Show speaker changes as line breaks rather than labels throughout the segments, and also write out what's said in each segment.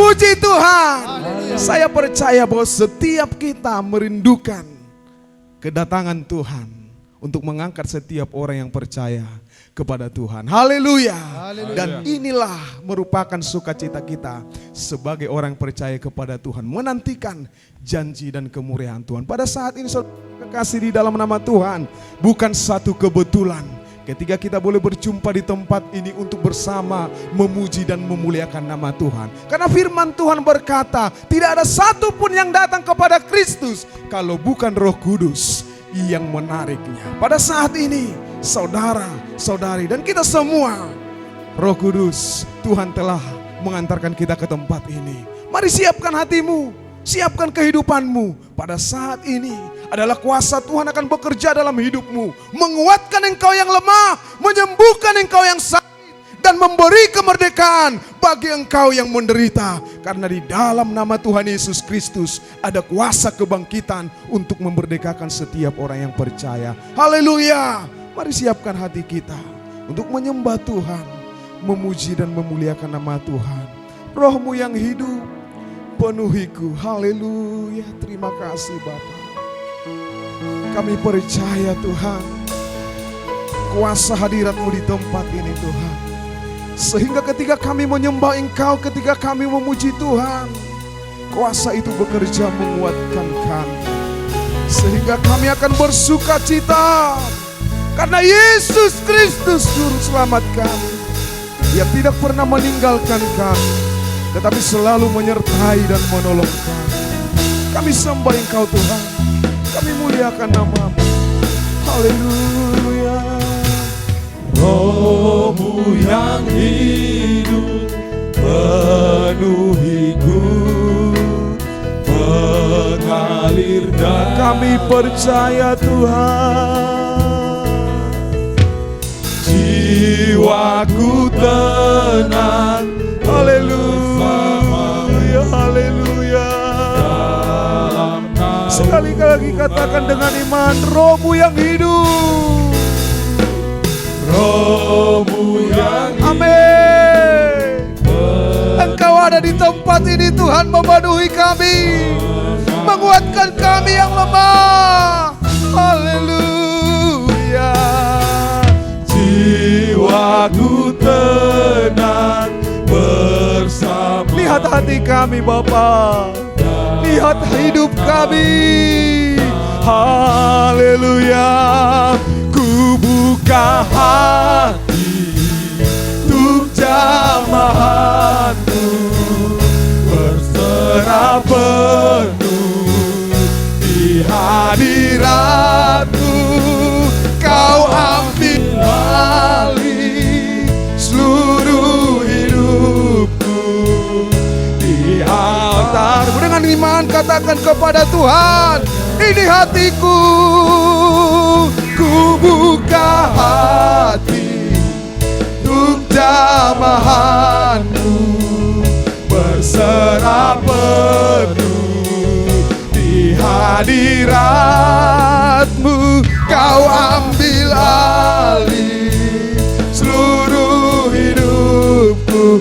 Puji Tuhan. Saya percaya bahwa setiap kita merindukan kedatangan Tuhan untuk mengangkat setiap orang yang percaya kepada Tuhan. Haleluya. Dan inilah merupakan sukacita kita sebagai orang percaya kepada Tuhan, menantikan janji dan kemuliaan Tuhan. Pada saat ini saudara kekasih di dalam nama Tuhan, bukan satu kebetulan ketika kita boleh berjumpa di tempat ini untuk bersama memuji dan memuliakan nama Tuhan. Karena firman Tuhan berkata, tidak ada satupun yang datang kepada Kristus kalau bukan Roh Kudus yang menariknya. Pada saat ini, saudara, saudari, dan kita semua, Roh Kudus, Tuhan telah mengantarkan kita ke tempat ini. Mari siapkan hatimu, siapkan kehidupanmu. Pada saat ini adalah kuasa Tuhan akan bekerja dalam hidupmu, menguatkan engkau yang lemah, menyembuhkan engkau yang sakit, dan memberi kemerdekaan bagi engkau yang menderita. Karena di dalam nama Tuhan Yesus Kristus ada kuasa kebangkitan untuk memerdekakan setiap orang yang percaya. Haleluya. Mari siapkan hati kita untuk menyembah Tuhan, memuji dan memuliakan nama Tuhan. Roh-Mu yang hidup penuhiku. Haleluya. Terima kasih Bapa. Kami percaya Tuhan, kuasa hadirat-Mu di tempat ini Tuhan. Sehingga ketika kami menyembah Engkau, ketika kami memuji Tuhan, kuasa itu bekerja menguatkan kami. Sehingga kami akan bersuka cita karena Yesus Kristus Juru Selamat kami, yang tidak pernah meninggalkan kami, tetapi selalu menyertai dan menolong kami. Kami sembah Engkau Tuhan, kami muliakan nama-Mu. Haleluya.
Roh-Mu yang hidup penuhiku, mengalir dan
kami percaya Tuhan.
Jiwaku tenang.
Haleluya, haleluya. Sekali lagi katakan dengan iman, Roh-Mu yang hidup.
Roh-Mu yang
amin. Engkau ada di tempat ini Tuhan, memenuhi kami, menguatkan kami yang lemah. Haleluya.
Jiwaku tenang bersama.
Lihat hati kami Bapa, lihat hidup kami. Haleluya. Ku buka hati untuk jamahan-Mu, berserah penuh di hadirat-Mu. Kau ambil alih seluruh hidupku di altar-Mu. Dengan iman katakan kepada Tuhan, ini hatiku. Ku buka hati untuk jamahan-Mu, berserah penuh di hadirat-Mu. Kau ambil alih seluruh hidupku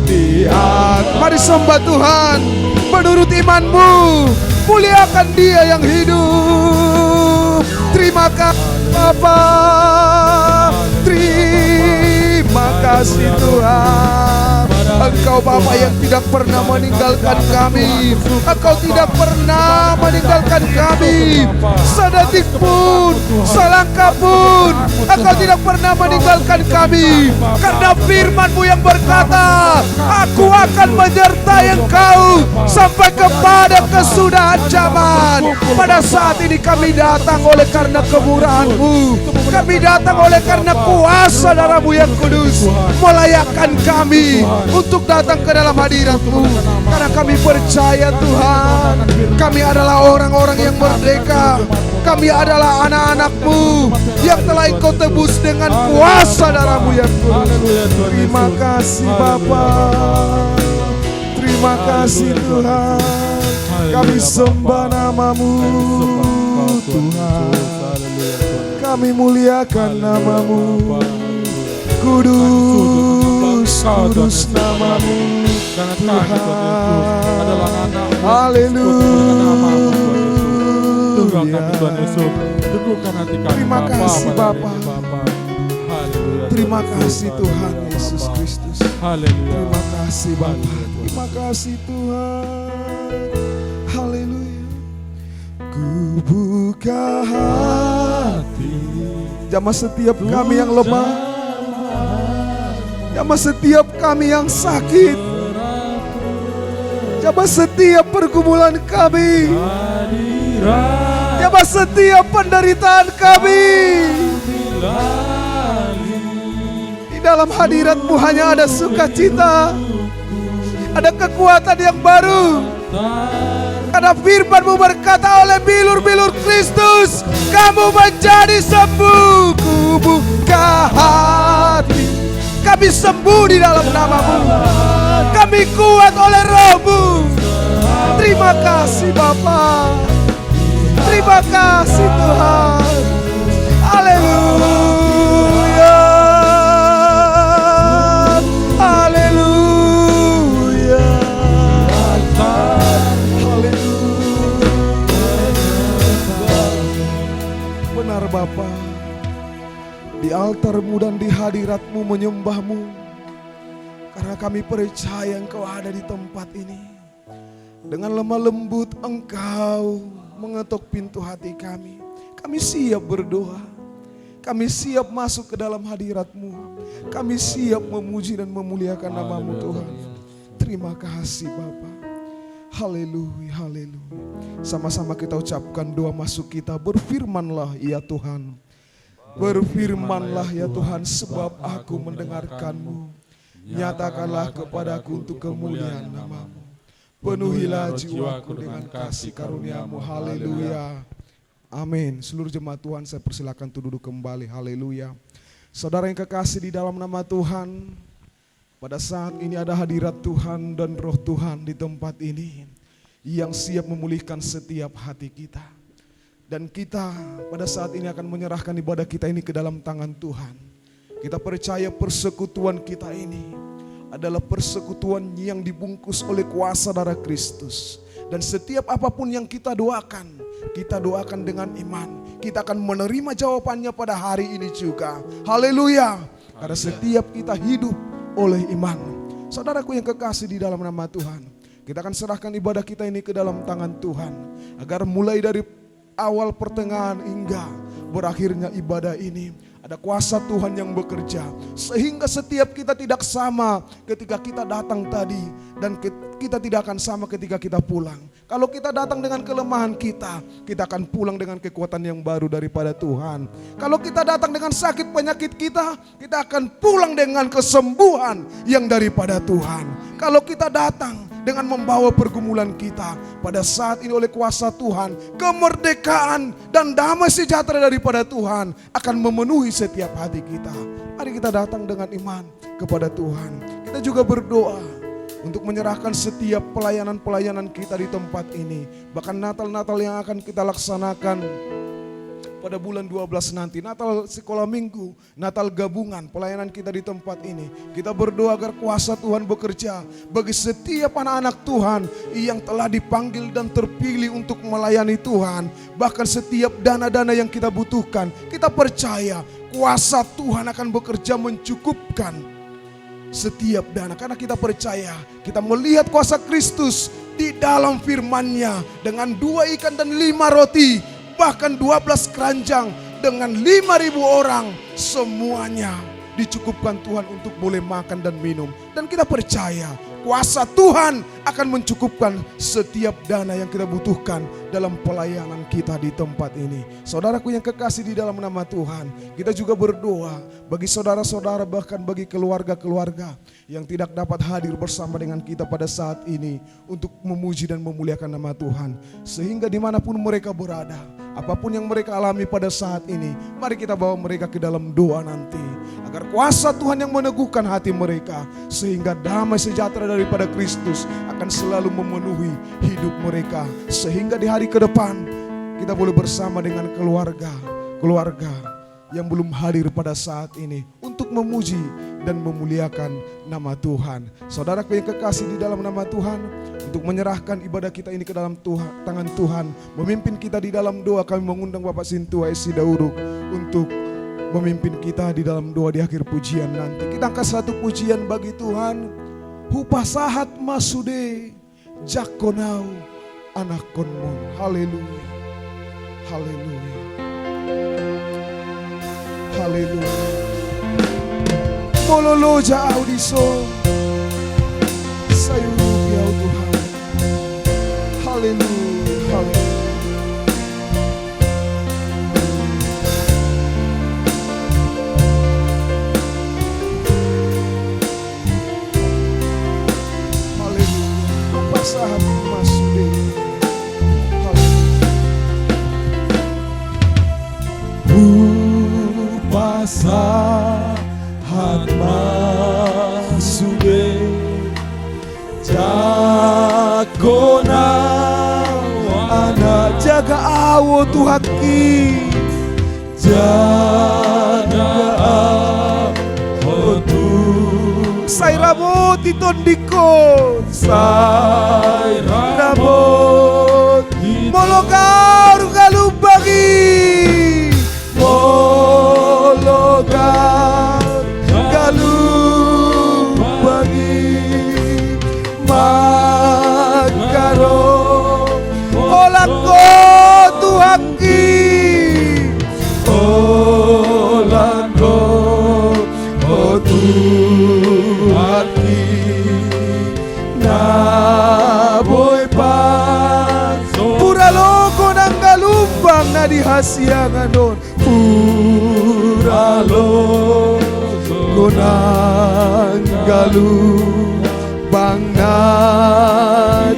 di atas. Mari sembah Tuhan menurut iman-Mu, muliakan Dia yang hidup. Terima kasih Bapa, terima kasih Tuhan. Engkau Bapa yang tidak pernah meninggalkan kami, Engkau tidak pernah meninggalkan kami sedetik pun, selangkah pun. Engkau tidak pernah meninggalkan kami, karena firman-Mu yang berkata, Aku akan menyertai engkau sampai kepada kesudahan zaman. Pada saat ini kami datang oleh karena kemurahan-Mu, kami datang oleh karena kuasa darah-Mu yang kudus melayakkan kami untuk datang ke dalam hadirat-Mu. Karena kami percaya Tuhan, kami adalah orang-orang yang merdeka. Kami adalah anak-anak-Mu yang telah Engkau tebus dengan kuasa darah-Mu yang kudus. Terima kasih Bapa, terima kasih Tuhan. Kami sembah nama-Mu Tuhan, kami muliakan nama-Mu. Kudus, kudus nama-Mu.
Karena kami Tuhan Yesus adalah anak-Mu.
Haleluya.
Tuhan kami Tuhan Yesus, teguhkan hati kami
Terima
Bapa,
kasih,
pada hari
Bapa.
ini, Bapa. Haleluya.
Terima
Tuhan
kasih
Yesus,
Tuhan
haleluya,
Yesus
Bapa.
Kristus.
Haleluya.
Terima kasih Bapa.
Haleluya, Tuhan.
Terima kasih Tuhan. Haleluya. Ku buka hati. Jamah setiap kami yang lemah. Jamah setiap kami yang sakit. Jamah setiap pergumulan kami. Jamah setiap penderitaan kami. Di dalam hadirat-Mu hanya ada sukacita, ada kekuatan yang baru. Karena firman-Mu berkata oleh bilur-bilur Kristus, kamu menjadi sembuh. Ku buka hati, kami sembuh di dalam nama-Mu. Kami kuat oleh Roh-Mu. Terima kasih Bapa. Terima kasih Tuhan. Haleluya. Haleluya. Haleluya. Benar Bapa. Di altar-Mu dan di hadirat-Mu menyembah-Mu. Karena kami percaya Engkau ada di tempat ini. Dengan lemah lembut Engkau mengetuk pintu hati kami. Kami siap berdoa. Kami siap masuk ke dalam hadirat-Mu. Kami siap memuji dan memuliakan nama-Mu Tuhan. Terima kasih Bapa. Haleluya, haleluya. Sama-sama kita ucapkan doa masuk kita. Berfirmanlah ya Tuhan. Berfirmanlah ya Tuhan, sebab aku mendengarkan-Mu. Nyatakanlah kepadaku untuk kemuliaan nama-Mu. Penuhilah jiwaku dengan kasih karunia-Mu. Haleluya. Amin. Seluruh jemaat Tuhan saya persilakan untuk duduk kembali. Haleluya. Saudara yang kekasih di dalam nama Tuhan, pada saat ini ada hadirat Tuhan dan Roh Tuhan di tempat ini yang siap memulihkan setiap hati kita. Dan kita pada saat ini akan menyerahkan ibadah kita ini ke dalam tangan Tuhan. Kita percaya persekutuan kita ini adalah persekutuan yang dibungkus oleh kuasa darah Kristus. Dan setiap apapun yang kita doakan dengan iman. Kita akan menerima jawabannya pada hari ini juga. Haleluya. Karena setiap kita hidup oleh iman. Saudaraku yang kekasih di dalam nama Tuhan, kita akan serahkan ibadah kita ini ke dalam tangan Tuhan. Agar mulai dari awal pertengahan hingga berakhirnya ibadah ini, ada kuasa Tuhan yang bekerja. Sehingga setiap kita tidak sama ketika kita datang tadi. Dan kita tidak akan sama ketika kita pulang. Kalau kita datang dengan kelemahan kita akan pulang dengan kekuatan yang baru daripada Tuhan. Kalau kita datang dengan sakit penyakit kita akan pulang dengan kesembuhan yang daripada Tuhan. Kalau kita datang dengan membawa pergumulan kita, pada saat ini oleh kuasa Tuhan, kemerdekaan dan damai sejahtera daripada Tuhan akan memenuhi setiap hati kita. Mari kita datang dengan iman kepada Tuhan. Kita juga berdoa untuk menyerahkan setiap pelayanan-pelayanan kita di tempat ini. Bahkan Natal-Natal yang akan kita laksanakan pada bulan 12 nanti, Natal sekolah minggu, Natal gabungan, pelayanan kita di tempat ini. Kita berdoa agar kuasa Tuhan bekerja bagi setiap anak-anak Tuhan yang telah dipanggil dan terpilih untuk melayani Tuhan. Bahkan setiap dana-dana yang kita butuhkan, kita percaya kuasa Tuhan akan bekerja mencukupkan setiap dana. Karena kita percaya, kita melihat kuasa Kristus di dalam firman-Nya dengan 2 ikan dan 5 roti. Bahkan 12 keranjang dengan 5.000 orang, semuanya dicukupkan Tuhan untuk boleh makan dan minum. Dan kita percaya kuasa Tuhan akan mencukupkan setiap dana yang kita butuhkan dalam pelayanan kita di tempat ini. Saudaraku yang kekasih di dalam nama Tuhan, kita juga berdoa bagi saudara-saudara, bahkan bagi keluarga-keluarga yang tidak dapat hadir bersama dengan kita pada saat ini untuk memuji dan memuliakan nama Tuhan. Sehingga dimanapun mereka berada, apapun yang mereka alami pada saat ini, mari kita bawa mereka ke dalam doa nanti. Agar kuasa Tuhan yang meneguhkan hati mereka, sehingga damai sejahtera daripada Kristus akan selalu memenuhi hidup mereka. Sehingga di hari ke depan kita boleh bersama dengan keluarga yang belum hadir pada saat ini untuk memuji dan memuliakan nama Tuhan. Saudaraku yang kekasih di dalam nama Tuhan, untuk menyerahkan ibadah kita ini ke dalam tangan Tuhan, memimpin kita di dalam doa, kami mengundang Bapak Sintua Esi Dauruk untuk memimpin kita di dalam doa di akhir pujian nanti. Kita angkat satu pujian bagi Tuhan. Hupasahat masude jakonau anak konmon. Haleluya. Haleluya. Haleluya. Mololo jauh diso sayuru biau Tuhan. Haleluya. Haleluya. Haleluya. Sahat masude. Sahat masude jakona anak jaga awo Tuhaki jaga awo tu sai rambut ditondiko sai rambut molokar galubagi galuh bagi magaro olako Tuhaki olako Tuhaki naboy pa pura loko nang galumbang na dihasiangan don pura loko nang galumbang na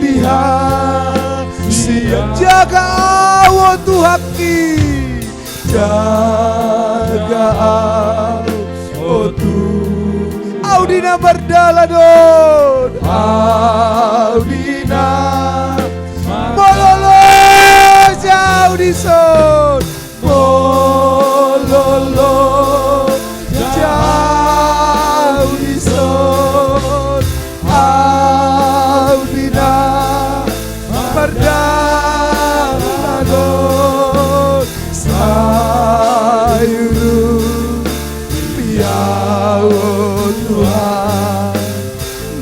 dihasiangan jaga awo Tuhaki jaga awo Tuhaki Audina berdala don Audina mololo jauh di son mololo jauh di son Audina berdala don sayuru biau Tuhan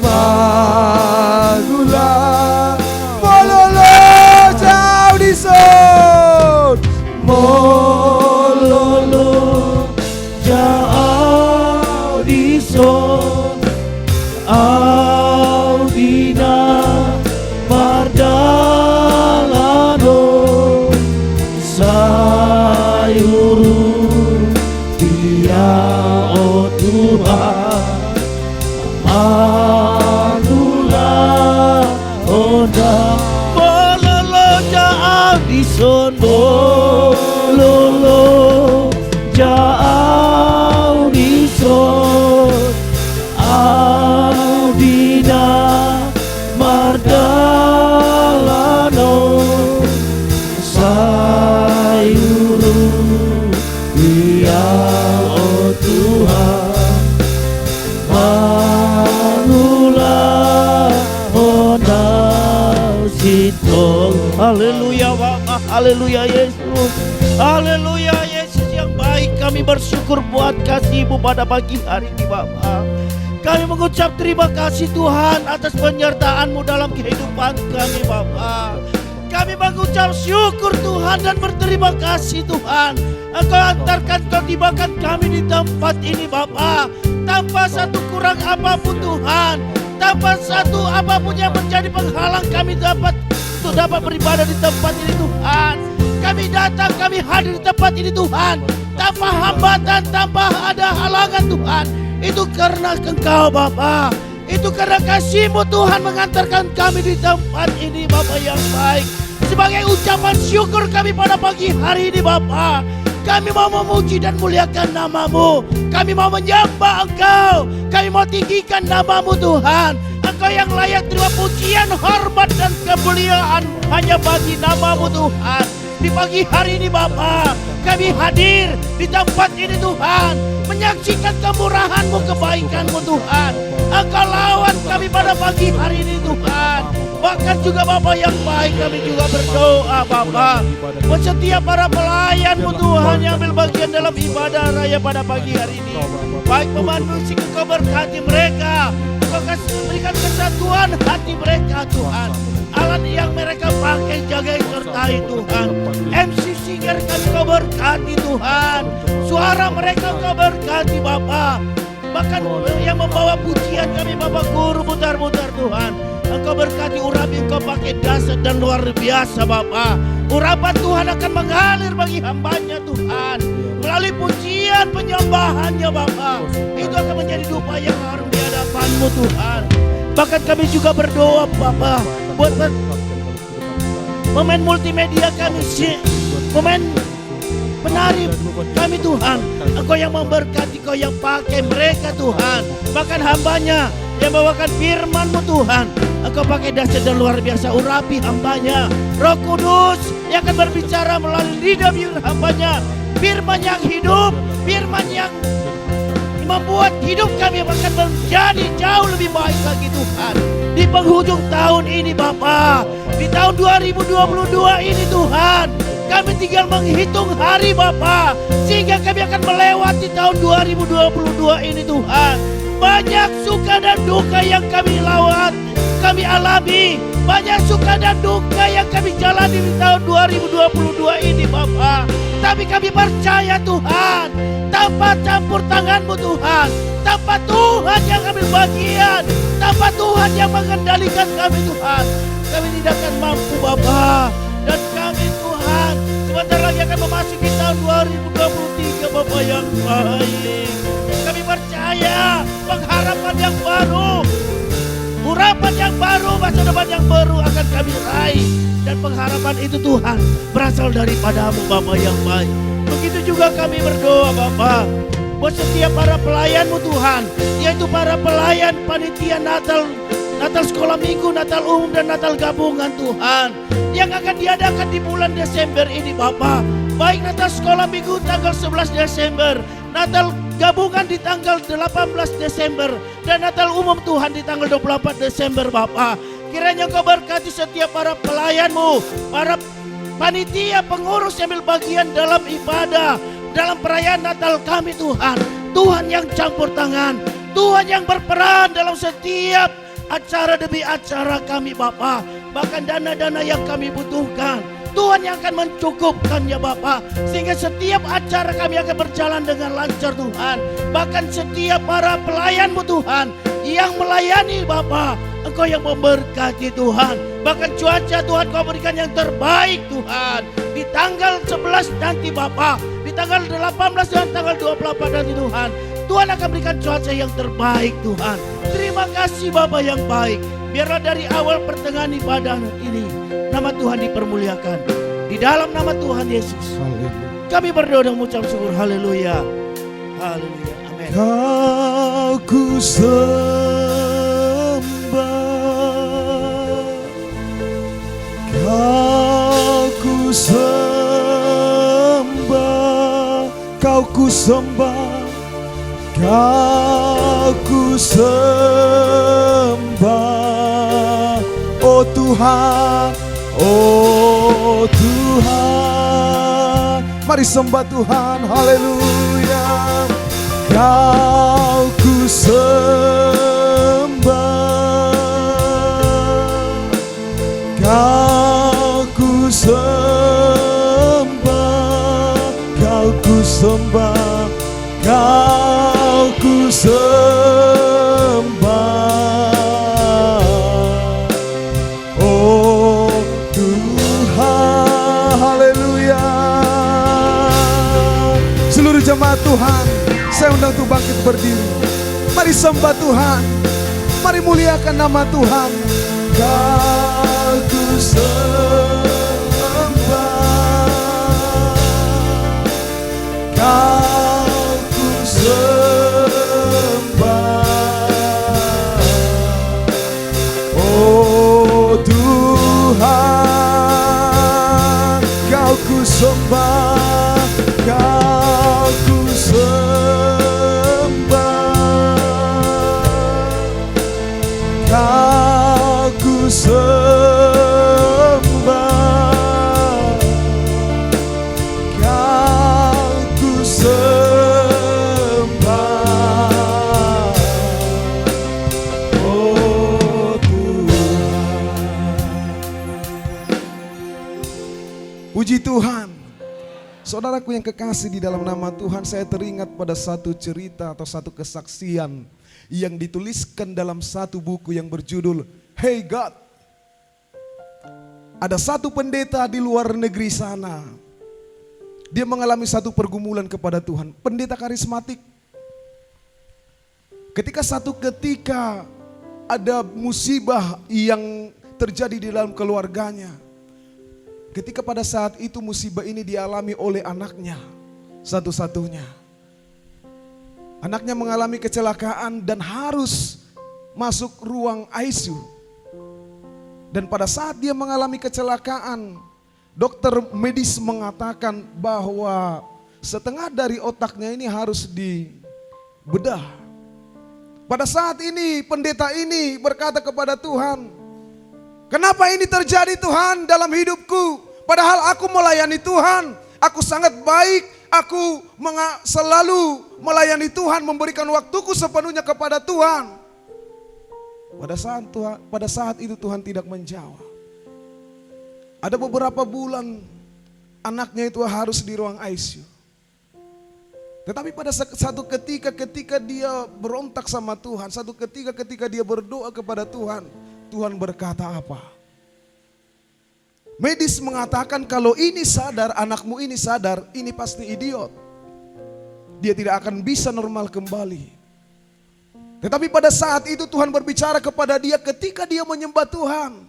magula mololo jauh di son mololo jauh di son Audina bardalano sayuru dia oh Tuhan magula onda mololo jauh di son mololo jauh di son Audina mardalano sayuru dia oh Tuhan manula ona sitol. Haleluya Bapak, haleluya Yesus, haleluya Yesus yang baik. Kami bersyukur buat kasih-Mu pada pagi hari ini Bapak. Kami mengucap terima kasih Tuhan atas penyertaan-Mu dalam kehidupan kami Bapak. Kami mengucap syukur Tuhan dan berterima kasih Tuhan. Engkau antarkan, Kau tibakan kami di tempat ini Bapa, tanpa satu kurang apapun Tuhan, tanpa satu apapun yang menjadi penghalang kami untuk dapat beribadah di tempat ini Tuhan. Kami datang, kami hadir di tempat ini Tuhan, tanpa hambatan, tanpa ada halangan Tuhan. Itu karena Engkau Bapa, itu karena kasih-Mu Tuhan mengantarkan kami di tempat ini Bapa yang baik. Sebagai ucapan syukur kami pada pagi hari ini Bapa, kami mau memuji dan muliakan nama-Mu. Kami mau menyembah Engkau, kami mau tinggikan nama-Mu Tuhan. Engkau yang layak terima pujian, hormat dan kemuliaan hanya bagi nama-Mu Tuhan.
di pagi hari ini Bapa, kami hadir di tempat ini Tuhan, menyaksikan kemurahan-Mu, kebaikan-Mu Tuhan. Engkau lawan kami pada pagi hari ini Tuhan. Bahkan juga Bapa yang baik, kami juga berdoa Bapa, buat setiap para pelayan-Mu Tuhan yang ambil bagian dalam ibadah raya pada pagi hari ini. Baik pemandu musik, Engkau berkati mereka, Engkau berikan kesatuan hati mereka Tuhan. Alat yang mereka pakai jaga sertai Tuhan. MC singer kami Kau berkati Tuhan. Suara mereka Kau berkati Bapa. Bahkan yang membawa pujian kami Bapak Guru mutar-mutar Tuhan. Engkau berkati urapi, Engkau pakai dasar dan luar biasa Bapa. Urapan Tuhan akan mengalir bagi hambanya Tuhan. Melalui pujian penyembahannya Bapa, itu akan menjadi dupa yang harum di hadapan-Mu Tuhan. Bahkan kami juga berdoa Bapa, buat pemain multimedia kami, pemain penari kami Tuhan. Engkau yang memberkati, Engkau yang pakai mereka Tuhan. Bahkan hambanya yang bawakan firman-Mu Tuhan, Engkau pakai dahsyat dan luar biasa, urapi hambanya. Roh Kudus yang akan berbicara melalui lidah hambanya, firman yang hidup, firman yang membuat hidup kami bahkan menjadi jauh lebih baik lagi Tuhan. Di penghujung tahun ini Bapa, di tahun 2022 ini Tuhan, kami tinggal menghitung hari Bapa, sehingga kami akan melewati tahun 2022 ini Tuhan. Banyak suka dan duka yang kami alami, banyak suka dan duka yang kami jalani di tahun 2022 ini Bapa. Tapi kami percaya Tuhan, tanpa campur tangan-Mu Tuhan, tanpa Tuhan yang ambil bagian, tanpa Tuhan yang mengendalikan kami Tuhan, kami tidak akan mampu Bapa. Dan kami Tuhan sebentar lagi akan memasuki tahun 2023 Bapa yang baik. Kami percaya pengharapan yang baru, urapan yang baru, masa depan yang baru akan kami raih. Dan pengharapan itu Tuhan berasal daripada-Mu Bapa yang baik. Begitu juga kami berdoa Bapa, buat setiap para pelayan-Mu Tuhan, yaitu para pelayan panitia Natal sekolah minggu, Natal umum dan Natal gabungan Tuhan, yang akan diadakan di bulan Desember ini Bapa. Baik Natal sekolah minggu tanggal 11 Desember, Natal gabungan di tanggal 18 Desember, dan Natal umum Tuhan di tanggal 24 Desember Bapa. Kiranya Engkau berkati setiap para pelayan-Mu, para panitia pengurus yang ambil bagian dalam ibadah, dalam perayaan Natal kami Tuhan. Tuhan yang campur tangan, Tuhan yang berperan dalam setiap acara demi acara kami Bapa. Bahkan dana-dana yang kami butuhkan, Tuhan yang akan mencukupkannya Bapa, sehingga setiap acara kami akan berjalan dengan lancar Tuhan. Bahkan setiap para pelayan-Mu Tuhan yang melayani Bapa, Engkau yang memberkati Tuhan. Bahkan cuaca Tuhan Kau berikan yang terbaik Tuhan. Di tanggal 11 nanti Bapa, di tanggal 18 dan tanggal 24 nanti Tuhan, Tuhan akan berikan cuaca yang terbaik Tuhan. Terima kasih Bapa yang baik. Biarlah dari awal pertengahan ibadah ini nama Tuhan dipermuliakan. Di dalam nama Tuhan Yesus kami berdoa dan mengucap syukur. Haleluya. Haleluya. Amin.
Kau ku sembah, Kau ku sembah, Kau ku sembah, Kau ku sembah, oh Tuhan, oh Tuhan. Mari sembah Tuhan, haleluya. Kau ku sembah, Kau ku sembah, Kau ku sembah, Kau ku sembah, oh Tuhan, haleluya. Seluruh jemaat Tuhan, saya undang untuk bangkit berdiri. Mari sembah Tuhan, mari muliakan nama Tuhan. Kau ku sembah, Kau ku sembah, oh Tuhan, Kau ku Tuhan. Saudaraku yang kekasih di dalam nama Tuhan, saya teringat pada satu cerita atau satu kesaksian yang dituliskan dalam satu buku yang berjudul Hey God. Ada satu pendeta di luar negeri sana. Dia mengalami satu pergumulan kepada Tuhan. Pendeta karismatik. Ketika ada musibah yang terjadi di dalam keluarganya. Ketika pada saat itu musibah ini dialami oleh anaknya satu-satunya. Anaknya mengalami kecelakaan dan harus masuk ruang ICU. Dan pada saat dia mengalami kecelakaan, dokter medis mengatakan bahwa setengah dari otaknya ini harus dibedah. Pada saat ini pendeta ini berkata kepada Tuhan, "Kenapa ini terjadi Tuhan dalam hidupku? Padahal aku melayani Tuhan, aku sangat baik, aku selalu melayani Tuhan, memberikan waktuku sepenuhnya kepada Tuhan." Pada saat itu Tuhan tidak menjawab. Ada beberapa bulan anaknya itu harus di ruang ICU. Tetapi pada satu ketika dia berontak sama Tuhan, satu ketika dia berdoa kepada Tuhan, Tuhan berkata apa? Medis mengatakan kalau ini sadar, anakmu ini sadar, ini pasti idiot. Dia tidak akan bisa normal kembali. Tetapi pada saat itu Tuhan berbicara kepada dia ketika dia menyembah Tuhan.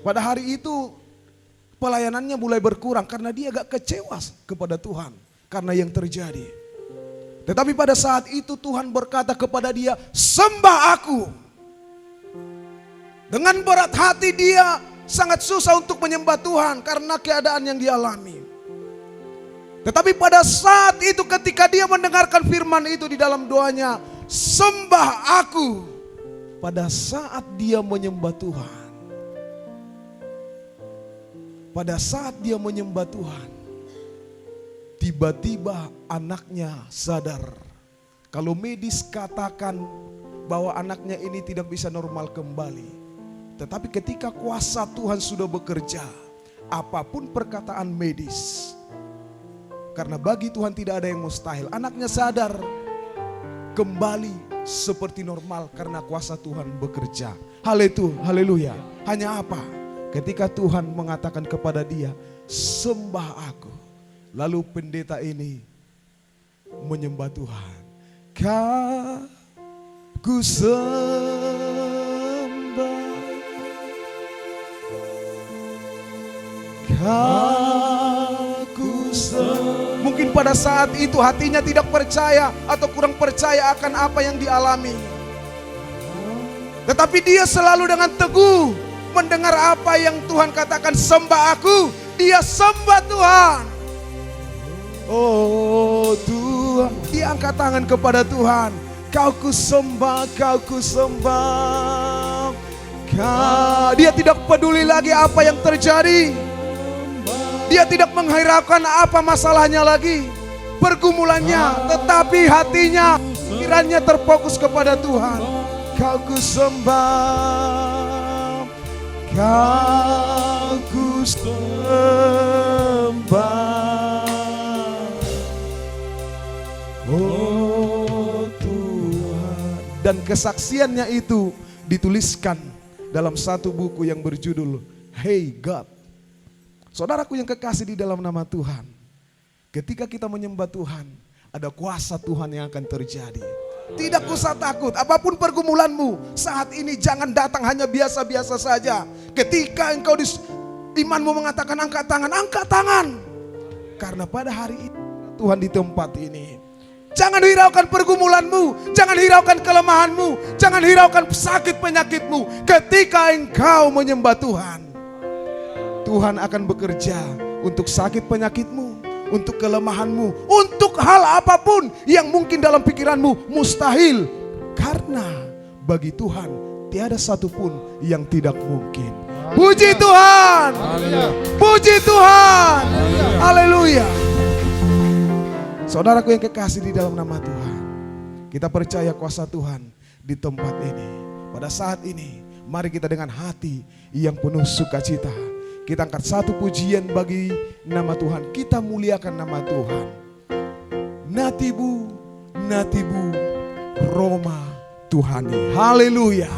Pada hari itu pelayanannya mulai berkurang karena dia agak kecewa kepada Tuhan karena yang terjadi. Tetapi pada saat itu Tuhan berkata kepada dia, "Sembah aku." Dengan berat hati dia sangat susah untuk menyembah Tuhan karena keadaan yang dialami. Tetapi pada saat itu ketika dia mendengarkan firman itu di dalam doanya, "Sembah aku." Pada saat dia menyembah Tuhan. Pada saat dia menyembah Tuhan, tiba-tiba anaknya sadar. Kalau medis katakan bahwa anaknya ini tidak bisa normal kembali. Tetapi ketika kuasa Tuhan sudah bekerja, apapun perkataan medis, karena bagi Tuhan tidak ada yang mustahil. Anaknya sadar kembali seperti normal karena kuasa Tuhan bekerja. Haleluya. Hanya apa? Ketika Tuhan mengatakan kepada dia, "Sembah aku." Lalu pendeta ini menyembah Tuhan. Ku sembah, mungkin pada saat itu hatinya tidak percaya atau kurang percaya akan apa yang dialami. Tetapi dia selalu dengan teguh mendengar apa yang Tuhan katakan, "Sembah aku." Dia sembah Tuhan. Oh Tuhan, dia angkat tangan kepada Tuhan. "Kau ku sembah, kau ku sembah." Dia tidak peduli lagi apa yang terjadi. Dia tidak menghiraukan apa masalahnya lagi, pergumulannya, tetapi hatinya, pikirannya terfokus kepada Tuhan. "Kau ku sembah, kau ku sembah, oh Tuhan." Dan kesaksiannya itu dituliskan dalam satu buku yang berjudul Hey God. Saudaraku yang kekasih di dalam nama Tuhan, ketika kita menyembah Tuhan, ada kuasa Tuhan yang akan terjadi. Tidak usah takut, apapun pergumulanmu saat ini jangan datang hanya biasa-biasa saja. Ketika engkau imanmu mengatakan angkat tangan. Karena pada hari ini Tuhan di tempat ini. Jangan hiraukan pergumulanmu, jangan hiraukan kelemahanmu, jangan hiraukan sakit penyakitmu. Ketika engkau menyembah Tuhan, Tuhan akan bekerja untuk sakit penyakitmu, untuk kelemahanmu, untuk hal apapun yang mungkin dalam pikiranmu mustahil. Karena bagi Tuhan tiada satupun yang tidak mungkin. Puji Tuhan, puji Tuhan, haleluya. Saudaraku yang kekasih di dalam nama Tuhan, kita percaya kuasa Tuhan di tempat ini. Pada saat ini, mari kita dengan hati yang penuh sukacita, Kita angkat satu pujian bagi nama Tuhan. Kita muliakan nama Tuhan. Natibu, natibu, Roma Tuhani. Haleluya.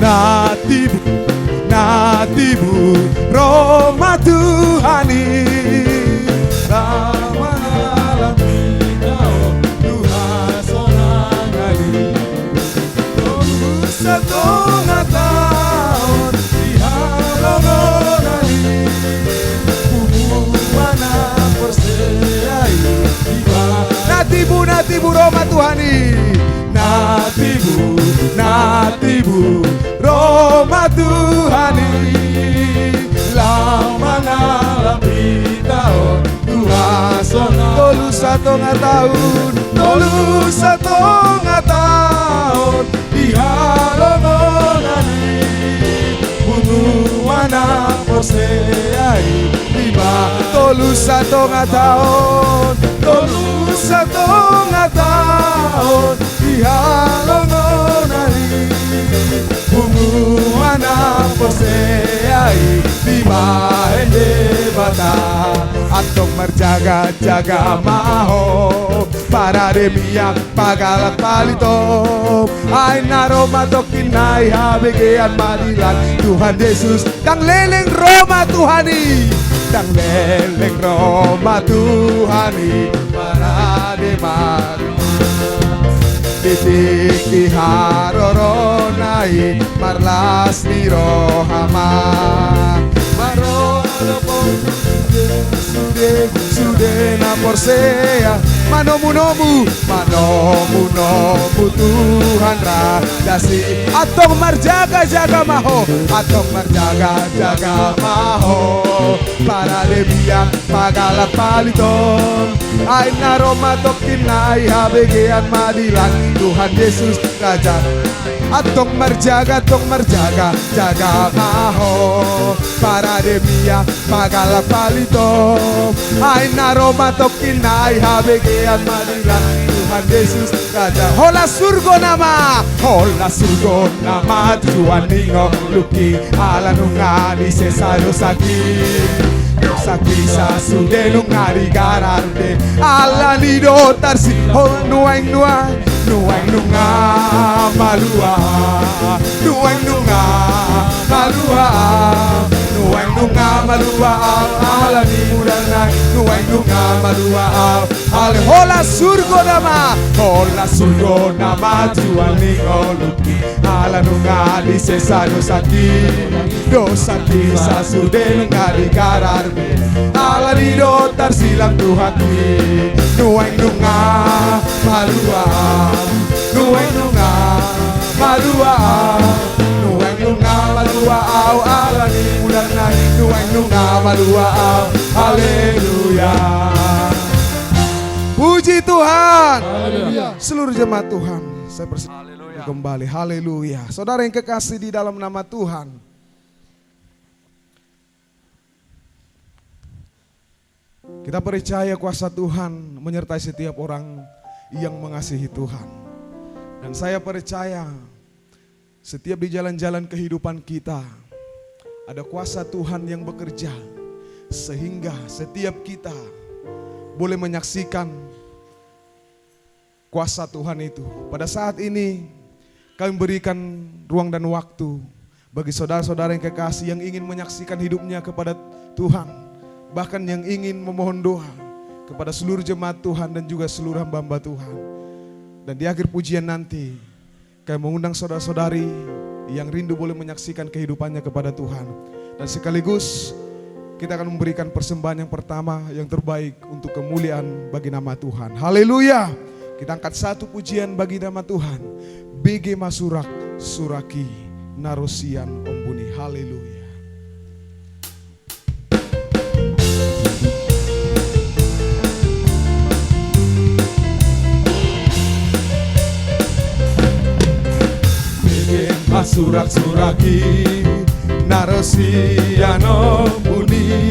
Natibu, natibu, Roma Tuhani. Lama alam Kau Tuhan seorang ali. Tunggu setengah tahun di halongan ali. Mana perseai Natibu, natibu, Roma Tuhani. Natibu, natibu, Roma Tuhani. Lama ngalami tahun Tuhan tolu setengah tahun, tolu setengah tahun di halongonani. Bungu anak perseai lima tolu setengah tahun, tolu setengah tahun di halongonani. Bungu anak perseai lima ende bata. Atong merjaga-jaga maho para demiak pagalat palito. Ay naroma tokinay habegean madilan Tuhan Yesus dang leleng Roma Tuhani. Dang leleng Roma Tuhani para demak titik haroronai marlas ni rohama marono sude na porsea manomu Tuhan radasi. Atong marjaga-jaga maho, atong marjaga-jaga maho para lebia pagalat palito. Ay naroma tokinay habegean madilan Tuhan Yesus Raja. Atong marjaga, jaga maho para demia pagalat palito. Ay naroma tokinay habegean madilan Tuhan Yesus Raja. Hola surgo nama Tuhan ningo luki ala nungani sesaro sakit. Sakisa sudenung ngari gararde ala nido tarsi ho nuang nunga malua nuang nunga malua ala ni mudana nuang nunga malua ale hola surgo nama Tuhan ningo luki ala nunga di sesano sakit dosa kisah sudenung ngari gararde ala nido tarsilang Tuhan ni nuang nunga malua ala ni mudana nuang nunga malua haleluya. Puji Tuhan. Haleluya. Seluruh jemaat Tuhan, saya persilakan kembali. Haleluya. Saudara yang kekasih di dalam nama Tuhan, kita percaya kuasa Tuhan menyertai setiap orang yang mengasihi Tuhan. Dan saya percaya setiap di jalan-jalan kehidupan kita ada kuasa Tuhan yang bekerja sehingga setiap kita boleh menyaksikan kuasa Tuhan itu. Pada saat ini kami berikan ruang dan waktu bagi saudara-saudara yang kekasih yang ingin menyaksikan hidupnya kepada Tuhan, bahkan yang ingin memohon doa kepada seluruh jemaat Tuhan dan juga seluruh hamba-hamba Tuhan. Dan di akhir pujian nanti kami mengundang saudara-saudari yang rindu boleh menyaksikan kehidupannya kepada Tuhan. Dan sekaligus kita akan memberikan persembahan yang pertama yang terbaik untuk kemuliaan bagi nama Tuhan. Haleluya. Kita angkat satu pujian bagi nama Tuhan. BG Masurak Suraki Narosian Ombuni. Haleluya. Masurak suraki narosiano buni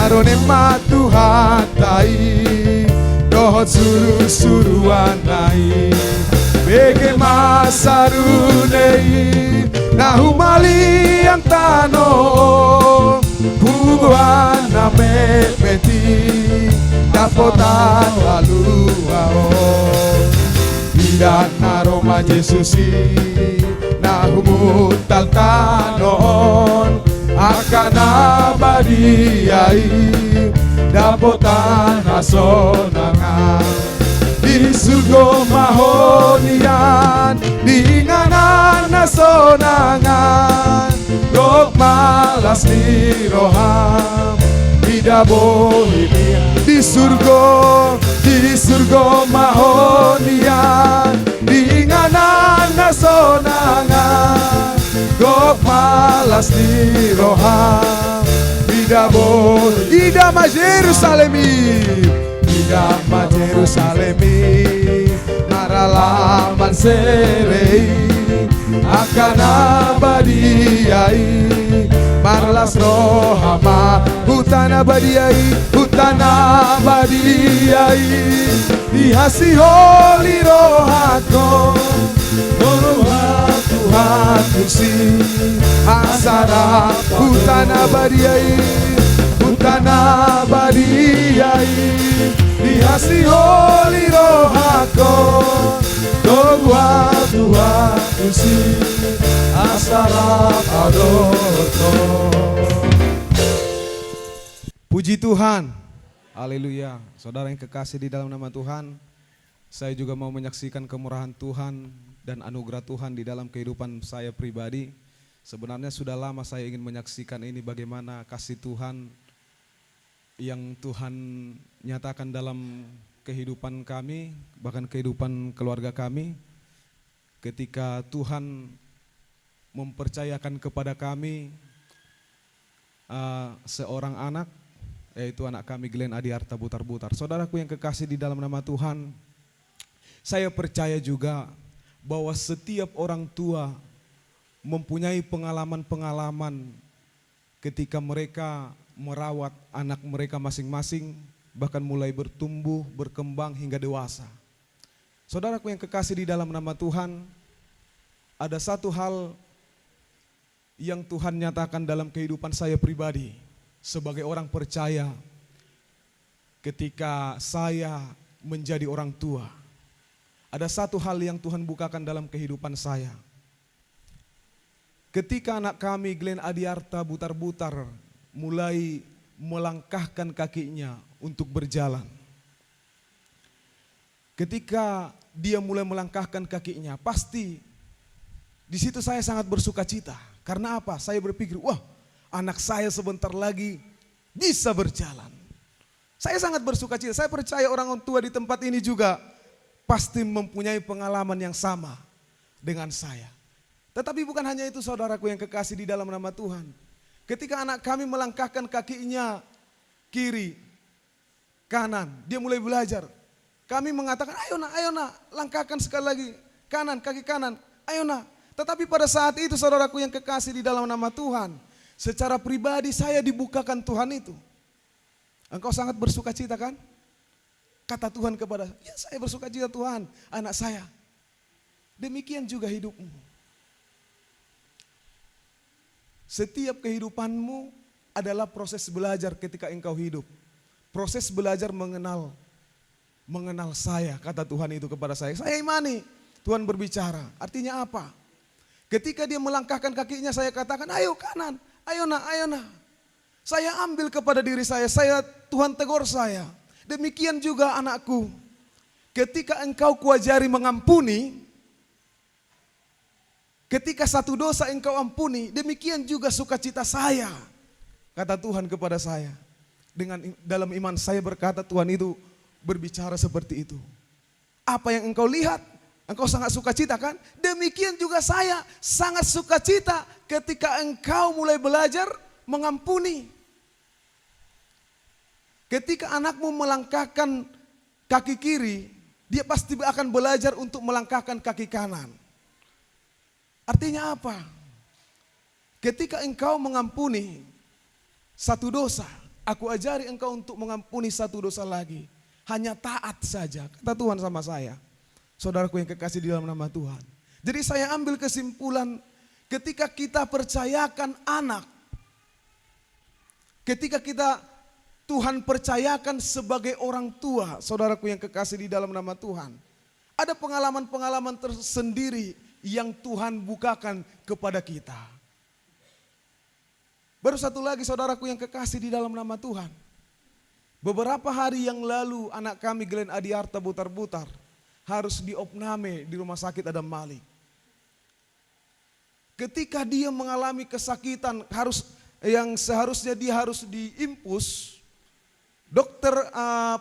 narone matuhatai dohot suru-suruan nai bege masarunei nahumali yang tano hubuan name peti kapotan lalu bidan aroma Yesusi nahumutal tanon akan abadiai dapotan nasonangan di surga mahonian dinganan nasonangan gok malas di roham tidak boleh di surga mahonian dinganan nasonangan gok malas di roham tidak boleh idama Yerusalemi idama Yerusalemi maralaman serei akan abadiai marlas rohama hutan abadiai dihasi holi rohako roha Tuhan kursi asara hutan abadiai dihasi holi rohako roha Tuhan kursi asara adorto. Puji Tuhan, haleluya. Saudara yang kekasih di dalam nama Tuhan, saya juga mau menyaksikan kemurahan Tuhan dan anugerah Tuhan di dalam kehidupan saya pribadi. Sebenarnya sudah lama saya ingin menyaksikan ini, bagaimana kasih Tuhan yang Tuhan nyatakan dalam kehidupan kami, bahkan kehidupan keluarga kami. Ketika Tuhan mempercayakan kepada kami seorang anak, yaitu anak kami Glenn Adiarta Butar-Butar. Saudaraku yang kekasih di dalam nama Tuhan, saya percaya juga bahwa setiap orang tua mempunyai pengalaman-pengalaman ketika mereka merawat anak mereka masing-masing, bahkan mulai bertumbuh, berkembang hingga dewasa. Saudaraku yang kekasih di dalam nama Tuhan, ada satu hal yang Tuhan nyatakan dalam kehidupan saya pribadi sebagai orang percaya ketika saya menjadi orang tua. Ada satu hal yang Tuhan bukakan dalam kehidupan saya. Ketika anak kami Glenn Adiarta Butar-Butar mulai melangkahkan kakinya untuk berjalan. Ketika dia mulai melangkahkan kakinya, pasti di situ saya sangat bersuka cita. Karena apa? Saya berpikir, wah, anak saya sebentar lagi bisa berjalan. Saya sangat bersuka cita. Saya percaya orang tua di tempat ini juga pasti mempunyai pengalaman yang sama dengan saya. Tetapi bukan hanya itu, saudaraku yang kekasih di dalam nama Tuhan. Ketika anak kami melangkahkan kakinya kiri, kanan, dia mulai belajar. Kami mengatakan, ayo nak, langkahkan sekali lagi, kanan, kaki kanan, ayo nak. Tetapi pada saat itu, saudaraku yang kekasih di dalam nama Tuhan, secara pribadi saya dibukakan Tuhan itu. Engkau sangat bersuka cita kan? Kata Tuhan kepada, ya saya bersuka cita Tuhan, anak saya. Demikian juga hidupmu. Setiap kehidupanmu adalah proses belajar ketika engkau hidup. Proses belajar mengenal saya, kata Tuhan itu kepada saya. Saya imani, Tuhan berbicara. Artinya apa? Ketika dia melangkahkan kakinya, saya katakan, ayo kanan, ayo nak. Saya ambil kepada diri saya, Tuhan tegur saya. Demikian juga anakku, ketika engkau kuajari mengampuni, ketika satu dosa engkau ampuni, demikian juga sukacita saya, kata Tuhan kepada saya. Dengan dalam iman saya berkata, Tuhan itu berbicara seperti itu. Apa yang engkau lihat, engkau sangat sukacita kan? Demikian juga saya sangat sukacita ketika engkau mulai belajar mengampuni. Ketika anakmu melangkahkan kaki kiri, dia pasti akan belajar untuk melangkahkan kaki kanan. Artinya apa? Ketika engkau mengampuni satu dosa, Aku ajari engkau untuk mengampuni satu dosa lagi. Hanya taat saja, kata Tuhan sama saya. Saudaraku yang kekasih di dalam nama Tuhan. Jadi saya ambil kesimpulan, ketika kita percayakan anak, ketika Tuhan percayakan sebagai orang tua, saudaraku yang kekasih di dalam nama Tuhan. Ada pengalaman-pengalaman tersendiri yang Tuhan bukakan kepada kita. Baru satu lagi saudaraku yang kekasih di dalam nama Tuhan. Beberapa hari yang lalu anak kami Glenn Adiarta Butar-Butar harus diopname di rumah sakit Adam Malik. Ketika dia mengalami kesakitan yang seharusnya dia harus diimpus, dokter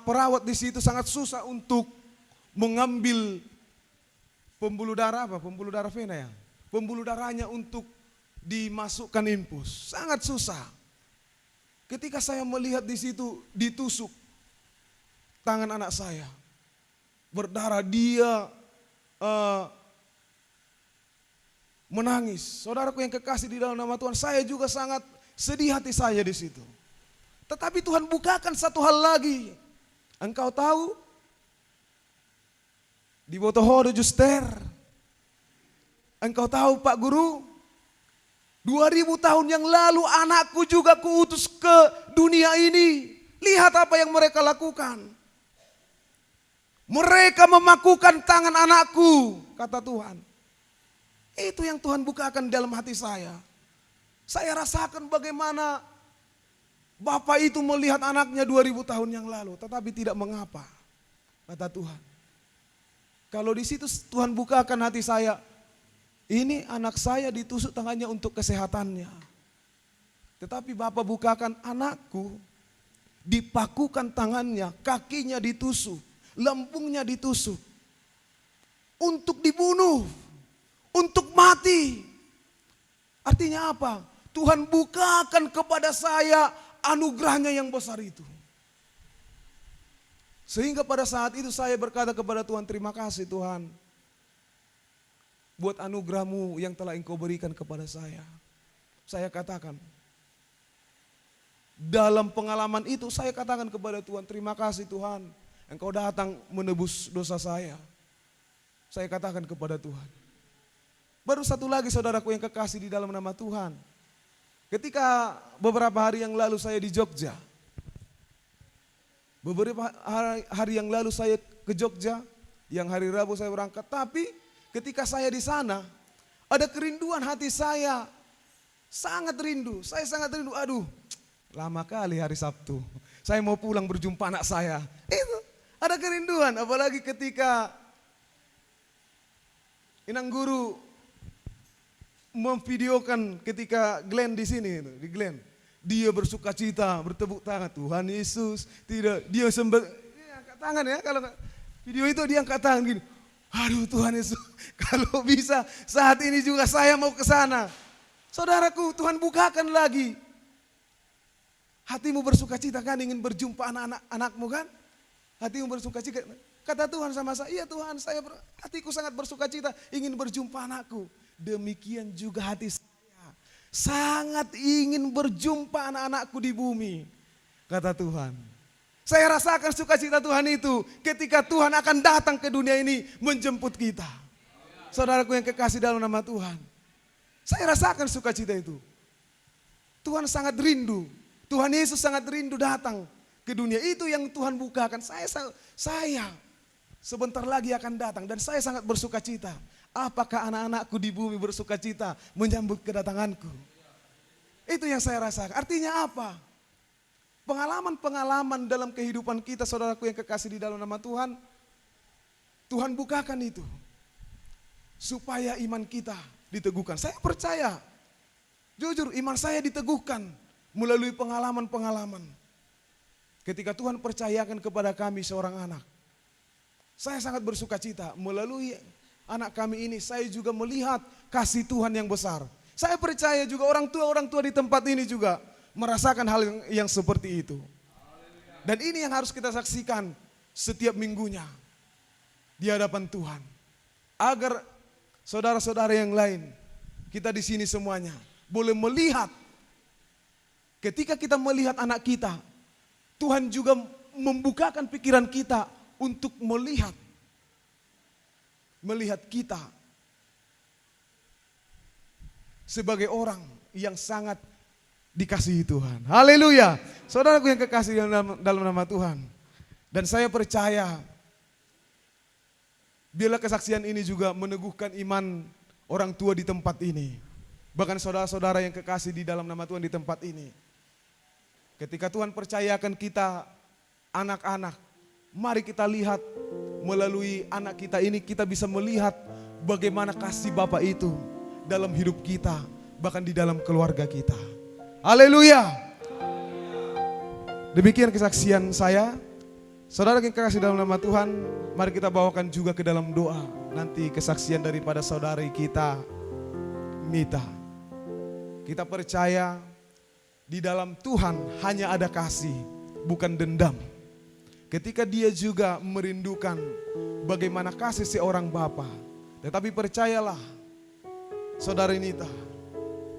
perawat di situ sangat susah untuk mengambil pembuluh darah vena ya, pembuluh darahnya untuk dimasukkan infus, sangat susah. Ketika saya melihat di situ ditusuk tangan anak saya, berdarah, dia menangis. Saudaraku yang kekasih di dalam nama Tuhan, saya juga sangat sedih hati saya di situ. Tetapi Tuhan bukakan satu hal lagi. Engkau tahu, di Botohodo Juster, engkau tahu Pak Guru, 2000 tahun yang lalu anakku juga kuutus ke dunia ini. Lihat apa yang mereka lakukan. Mereka memakukan tangan anakku, kata Tuhan. Itu yang Tuhan bukakan dalam hati saya. Saya rasakan bagaimana bapak itu melihat anaknya 2000 tahun yang lalu, tetapi tidak mengapa, kata Tuhan. Kalau di situ Tuhan bukakan hati saya, ini anak saya ditusuk tangannya untuk kesehatannya. Tetapi Bapak bukakan anakku, dipakukan tangannya, kakinya ditusuk, lambungnya ditusuk. Untuk dibunuh, untuk mati. Artinya apa? Tuhan bukakan kepada saya anugerahnya yang besar itu. Sehingga pada saat itu saya berkata kepada Tuhan, terima kasih Tuhan. Buat anugerahmu yang telah engkau berikan kepada saya. Saya katakan, dalam pengalaman itu saya katakan kepada Tuhan, terima kasih Tuhan, engkau datang menebus dosa saya. Saya katakan kepada Tuhan. Baru satu lagi saudaraku yang kekasih di dalam nama Tuhan. Ketika beberapa hari yang lalu saya di Jogja. Beberapa hari yang lalu saya ke Jogja, yang hari Rabu saya berangkat, tapi ketika saya di sana, ada kerinduan hati saya. Sangat rindu, saya sangat rindu. Aduh, lama kali hari Sabtu. Saya mau pulang berjumpa anak saya. Itu, ada kerinduan. Apalagi ketika Inang Guru memvideokan ketika Glenn di sini, di Glenn. Dia bersuka cita, bertepuk tangan. Tuhan Yesus, tidak, dia angkat tangan ya. Kalau video itu dia angkat tangan gini. Aduh Tuhan Yesus, kalau bisa saat ini juga saya mau ke sana. Saudaraku, Tuhan bukakan lagi. Hatimu bersuka cita kan ingin berjumpa anak-anakmu kan? Hatimu bersuka cita. Kata Tuhan sama saya, iya Tuhan, hatiku sangat bersuka cita ingin berjumpa anakku. Demikian juga hati saya. Sangat ingin berjumpa anak-anakku di bumi. Kata Tuhan. Saya rasakan sukacita Tuhan itu ketika Tuhan akan datang ke dunia ini menjemput kita. Saudaraku yang kekasih dalam nama Tuhan. Saya rasakan sukacita itu. Tuhan sangat rindu. Tuhan Yesus sangat rindu datang ke dunia. Itu yang Tuhan bukakan. Saya sebentar lagi akan datang dan saya sangat bersukacita. Apakah anak-anakku di bumi bersukacita menyambut kedatanganku? Itu yang saya rasakan. Artinya apa? Pengalaman-pengalaman dalam kehidupan kita, saudaraku yang kekasih di dalam nama Tuhan, Tuhan bukakan itu supaya iman kita diteguhkan. Saya percaya, jujur iman saya diteguhkan melalui pengalaman-pengalaman. Ketika Tuhan percayakan kepada kami seorang anak, saya sangat bersukacita melalui anak kami ini. Saya juga melihat kasih Tuhan yang besar. Saya percaya juga orang tua di tempat ini juga merasakan hal yang seperti itu. Dan ini yang harus kita saksikan setiap minggunya di hadapan Tuhan. Agar saudara-saudara yang lain, kita di sini semuanya boleh melihat. Ketika kita melihat anak kita, Tuhan juga membukakan pikiran kita untuk melihat kita sebagai orang yang sangat dikasihi Tuhan. Haleluya. Saudaraku yang kekasih dalam nama Tuhan. Dan saya percaya biarlah kesaksian ini juga meneguhkan iman orang tua di tempat ini. Bahkan saudara-saudara yang kekasih di dalam nama Tuhan di tempat ini. Ketika Tuhan percayakan kita anak-anak, mari kita lihat melalui anak kita ini kita bisa melihat bagaimana kasih Bapa itu dalam hidup kita, bahkan di dalam keluarga kita. Haleluya. Demikian kesaksian saya. Saudara yang kekasih dalam nama Tuhan, mari kita bawakan juga ke dalam doa. Nanti kesaksian daripada saudari kita, Nita. Kita percaya di dalam Tuhan hanya ada kasih, bukan dendam. Ketika dia juga merindukan bagaimana kasih seorang bapa. Tetapi percayalah, saudari Nita,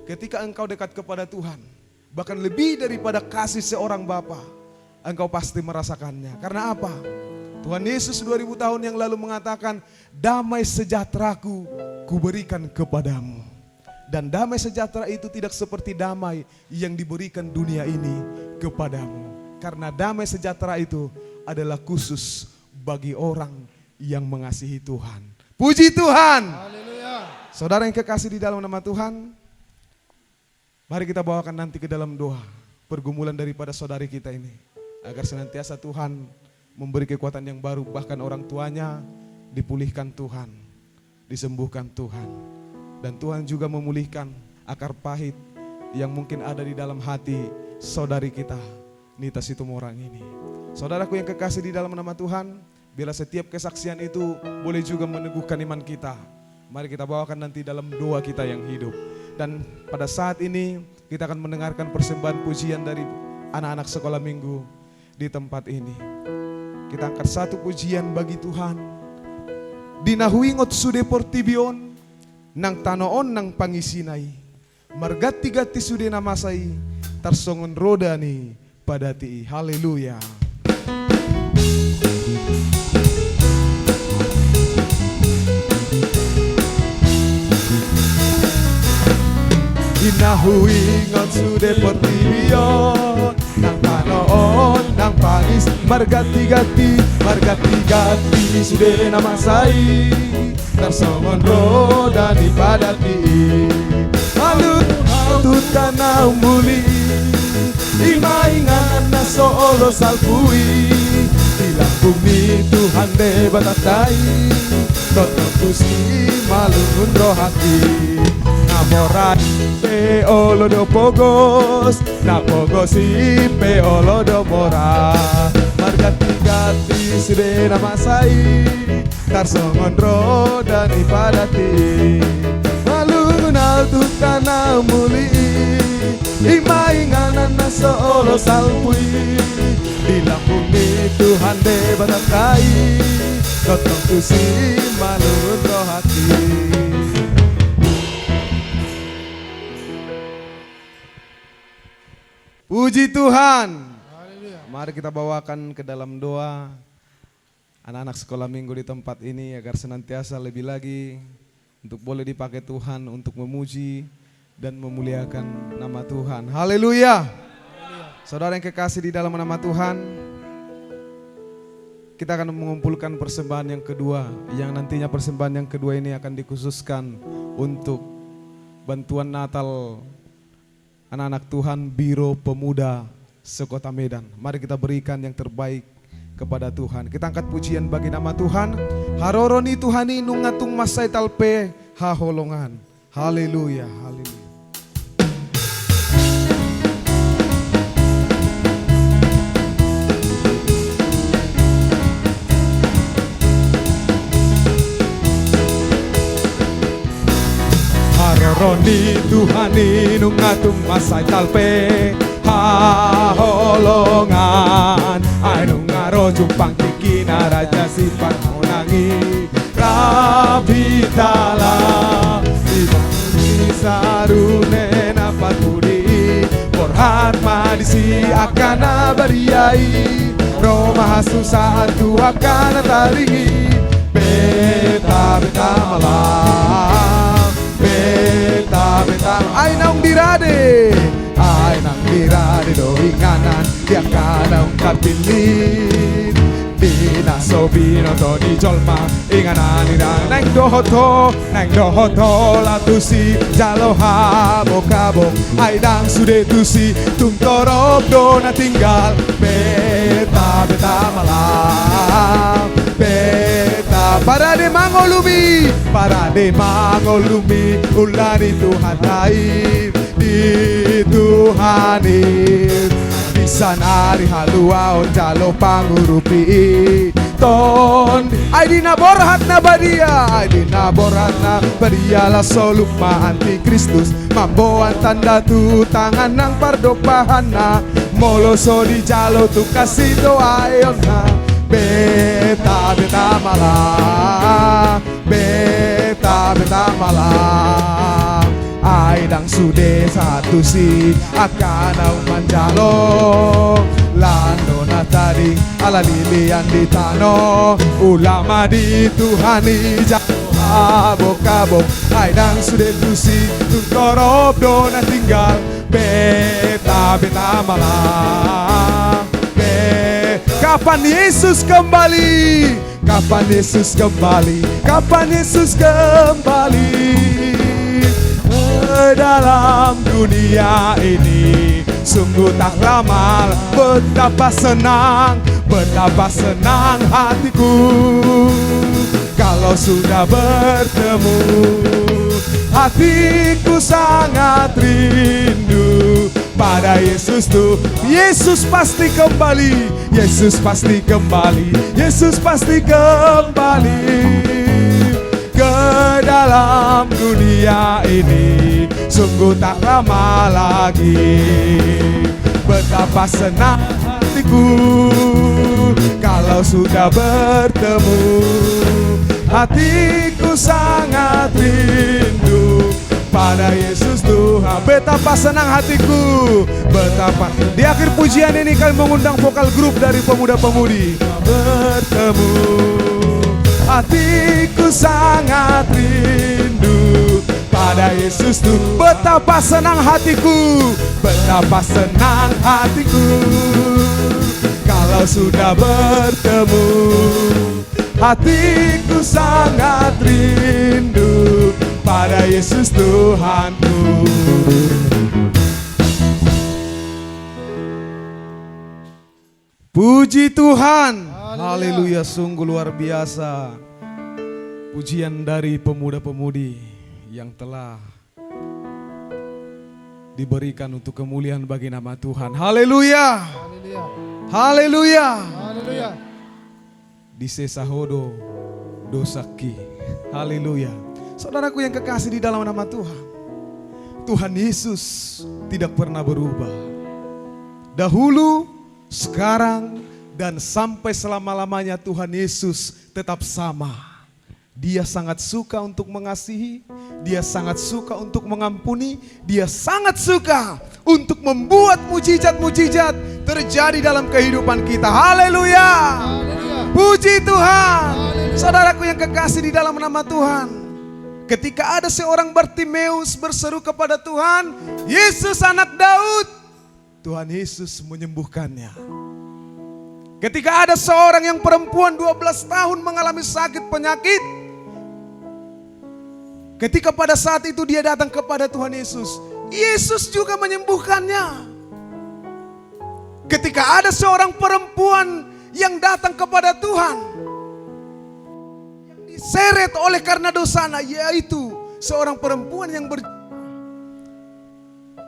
ketika engkau dekat kepada Tuhan, bahkan lebih daripada kasih seorang bapa, engkau pasti merasakannya. Karena apa? Tuhan Yesus 2000 tahun yang lalu mengatakan, damai sejahteraku kuberikan kepadamu. Dan damai sejahtera itu tidak seperti damai yang diberikan dunia ini kepadamu. Karena damai sejahtera itu adalah khusus bagi orang yang mengasihi Tuhan. Puji Tuhan.
Haleluya.
Saudara yang kekasih di dalam nama Tuhan, mari kita bawakan nanti ke dalam doa pergumulan daripada saudari kita ini. Agar senantiasa Tuhan memberi kekuatan yang baru, bahkan orang tuanya dipulihkan Tuhan, disembuhkan Tuhan. Dan Tuhan juga memulihkan akar pahit yang mungkin ada di dalam hati saudari kita, Nita Situmorang ini. Saudaraku yang kekasih di dalam nama Tuhan, bila setiap kesaksian itu boleh juga meneguhkan iman kita. Mari kita bawakan nanti dalam doa kita yang hidup. Dan pada saat ini kita akan mendengarkan persembahan pujian dari anak-anak sekolah minggu di tempat ini. Kita angkat satu pujian bagi Tuhan. Dinahuingot sude portibion, nang tanoon nang pangisinay, margati-gati sude namasay, tarsongon roda ni padati. Haleluya. Dinahuingot sude portibion, nang tanoon nang pangis, margati-gati sude namasay, tarsongon roda di padati. Malu tuta na umuli, imaingan na soolo salpui, dilambung ni Tuhan de batatai, totong kusi malungun rohati. Namoran pe olo do pogos, napogosi pe olo do mora, margati-gati sude namasai, tarsongon roda ni padati. Malungun altu kana muli, imainganan na soolo salpui, dilambung ni Tuhan de batatai, totong kusi malungun rohati. Puji Tuhan.
Haleluya.
Mari kita bawakan ke dalam doa anak-anak sekolah minggu di tempat ini agar senantiasa lebih lagi untuk boleh dipakai Tuhan untuk memuji dan memuliakan nama Tuhan. Haleluya. Saudara yang kekasih di dalam nama Tuhan, kita akan mengumpulkan persembahan yang kedua, yang nantinya persembahan yang kedua ini akan dikhususkan untuk bantuan Natal anak-anak Tuhan Biro Pemuda Sekota Medan. Mari kita berikan yang terbaik kepada Tuhan. Kita angkat pujian bagi nama Tuhan. Haroroni Tuhani nungatung masai talpe haholongan. Haleluya, haleluya. Roni Tuhani nungatung masai talpe haholongan, ay nungaro jumpang kikina raja sifat monangi rabitala ibang sarune napat budi porhat madisi akan beriai, Roh Mahasusa tu akan taringi. Beta malam, beta ai naung dirade, ai nang dirade do inganan dia kanang kapilin. Dina sobino to di jolma inganan ida nang dohoto latusi jaloha bokabok ai dang sude tusi tung torop dona tinggal. Beta malam, beta parade mangolumi ulari Tuhan lain dituhanin. Sanari halua jalo pangurupi ton ai dina borhat na badia la soluma antikristus mamboan tanda tu tangan nang pardopahana moloso di jalo tu kasih doa ayona. Beta malam, ai dang sude satu si akan manjalo lando natading ala lilian di tano ulama di Tuhani jalo kabok ai dang sude tusi tutorop dona tinggal. Beta malam, kapan Yesus kembali? Kapan Yesus kembali? Kapan Yesus kembali? Dalam dunia ini sungguh tak ramal. Betapa senang hatiku kalau sudah bertemu. Hatiku sangat rindu pada Yesus tuh. Yesus pasti kembali, Yesus pasti kembali, Yesus pasti kembali ke dalam dunia ini. Sungguh tak lama lagi. Betapa senang hatiku kalau sudah bertemu. Hatiku sangat rindu pada Yesus Tuhan. Betapa senang hatiku. Betapa. Di akhir pujian ini kami mengundang vokal grup dari pemuda-pemudi. Bertemu. Hatiku sangat rindu pada Yesus Tuhan. Betapa senang hatiku. Betapa senang hatiku kalau sudah bertemu. Hatiku sangat rindu pada Yesus Tuhanku. Puji Tuhan. Haleluya, sungguh luar biasa. Pujian dari pemuda-pemudi yang telah diberikan untuk kemuliaan bagi nama Tuhan. Haleluya. Haleluya. Haleluya. Di Sesahodo Dosaki. Haleluya. Saudaraku yang kekasih di dalam nama Tuhan, Tuhan Yesus tidak pernah berubah. Dahulu, sekarang, dan sampai selama-lamanya Tuhan Yesus tetap sama. Dia sangat suka untuk mengasihi, Dia sangat suka untuk mengampuni, Dia sangat suka untuk membuat mujizat-mujizat terjadi dalam kehidupan kita. Haleluya. Puji Tuhan. Saudaraku yang kekasih di dalam nama Tuhan, ketika ada seorang Bartimeus berseru kepada Tuhan, Yesus anak Daud, Tuhan Yesus menyembuhkannya. Ketika ada seorang yang perempuan 12 tahun mengalami sakit penyakit, ketika pada saat itu dia datang kepada Tuhan Yesus, Yesus juga menyembuhkannya. Ketika ada seorang perempuan yang datang kepada Tuhan, yang diseret oleh karena dosanya, yaitu seorang perempuan yang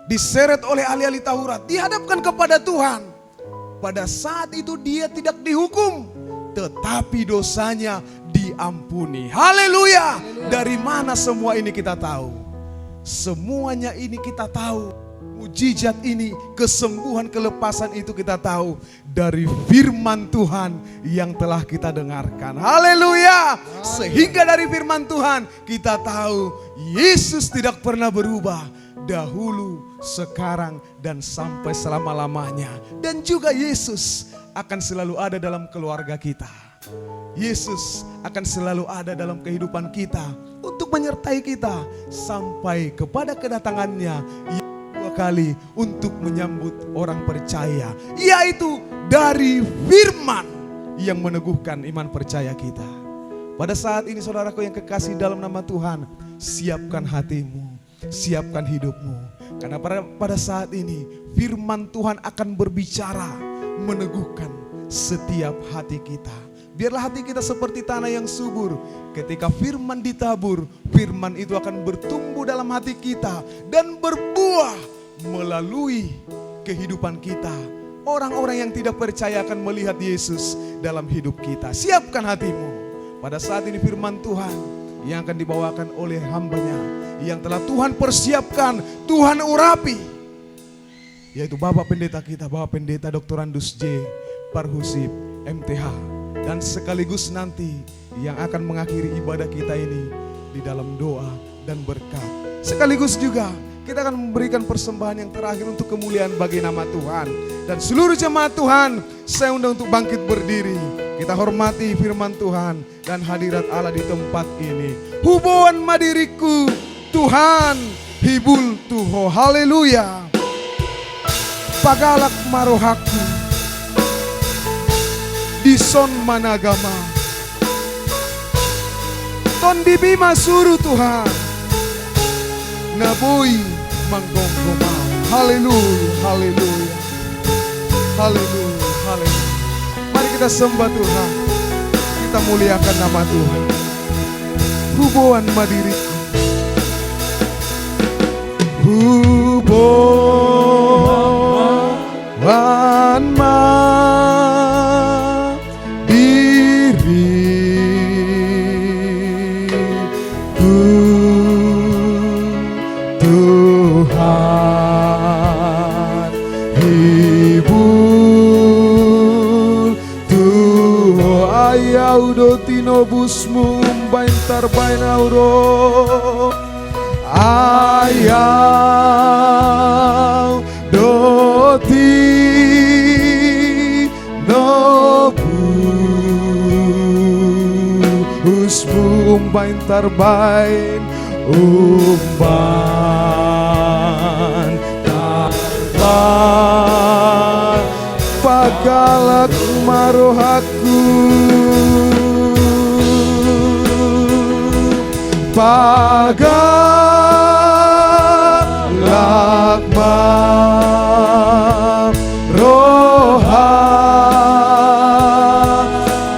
diseret oleh ahli-ahli Taurat, dihadapkan kepada Tuhan. Pada saat itu dia tidak dihukum, tetapi dosanya diampuni. Haleluya. Dari mana semua ini kita tahu? Semuanya ini kita tahu. Mujizat ini, kesembuhan, kelepasan itu kita tahu dari firman Tuhan yang telah kita dengarkan. Haleluya. Sehingga dari firman Tuhan kita tahu Yesus tidak pernah berubah. dahulu, sekarang, dan sampai selama-lamanya. Dan juga Yesus akan selalu ada dalam keluarga kita. Yesus akan selalu ada dalam kehidupan kita untuk menyertai kita sampai kepada kedatangannya yang kedua kali untuk menyambut orang percaya, yaitu dari firman yang meneguhkan iman percaya kita. Pada saat ini saudaraku yang kekasih dalam nama Tuhan, siapkan hatimu, siapkan hidupmu. Karena pada saat ini firman Tuhan akan berbicara, meneguhkan setiap hati kita. Biarlah hati kita seperti tanah yang subur. Ketika firman ditabur, firman itu akan bertumbuh dalam hati kita dan berbuah melalui kehidupan kita. Orang-orang yang tidak percaya akan melihat Yesus dalam hidup kita. Siapkan hatimu. Pada saat ini firman Tuhan yang akan dibawakan oleh hambanya, yang telah Tuhan persiapkan, Tuhan urapi, yaitu Bapak Pendeta kita, Bapak Pendeta Dr. Andus J. Parhusip MTH. Dan sekaligus nanti yang akan mengakhiri ibadah kita ini di dalam doa dan berkat. Sekaligus juga kita akan memberikan persembahan yang terakhir untuk kemuliaan bagi nama Tuhan. Dan seluruh jemaat Tuhan, saya undang untuk bangkit berdiri. Kita hormati firman Tuhan dan hadirat Allah di tempat ini. Hubuan madiriku, Tuhan hibul tuho, haleluya. Pagalak marohaku, dison managama, ton dibima suruh Tuhan, nabui manggonggoma, haleluya, haleluya, haleluya, haleluya. Mari kita sembah Tuhan, kita muliakan nama Tuhan. Hubuan madiriku, hubuan madiriku, Tuhan hibur Tuhan ayau dotinobusmu umbain tarbain auro ayau doti nobusmu umbain tarbain umban tarbain pagalak marohaku pagalak maroha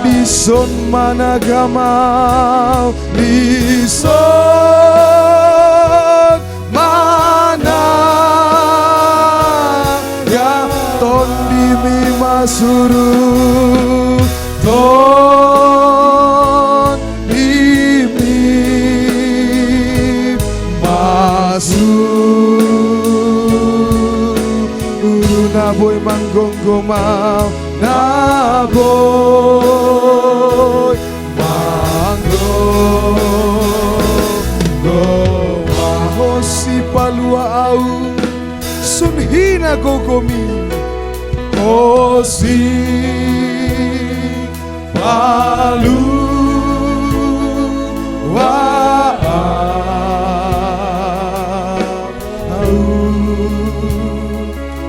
dison managama dison managama ton dimima suruh ton naboy manggonggoma, naboy manggonggoma, hosi palua au sunhina gogomi, hosi palua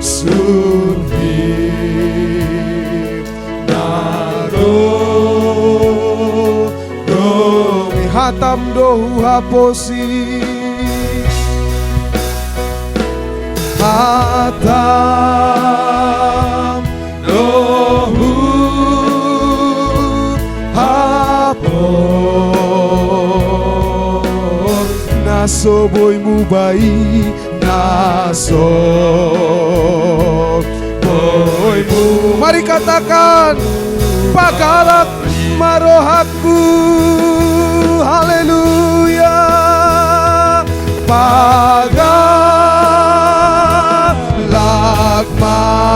sunhim naro domi hatam dohu haposi hatam dohu hapos nasoboy mubai naso boymu. Mari katakan pagalak marohaku, haleluya. Pagalak maroha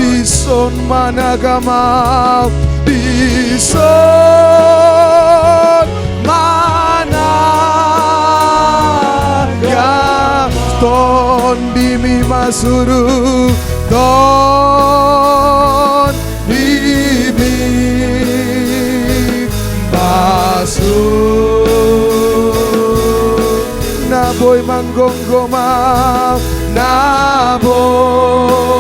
dison managama dison suruh ton bibit basuh naboy manggonggoma naboy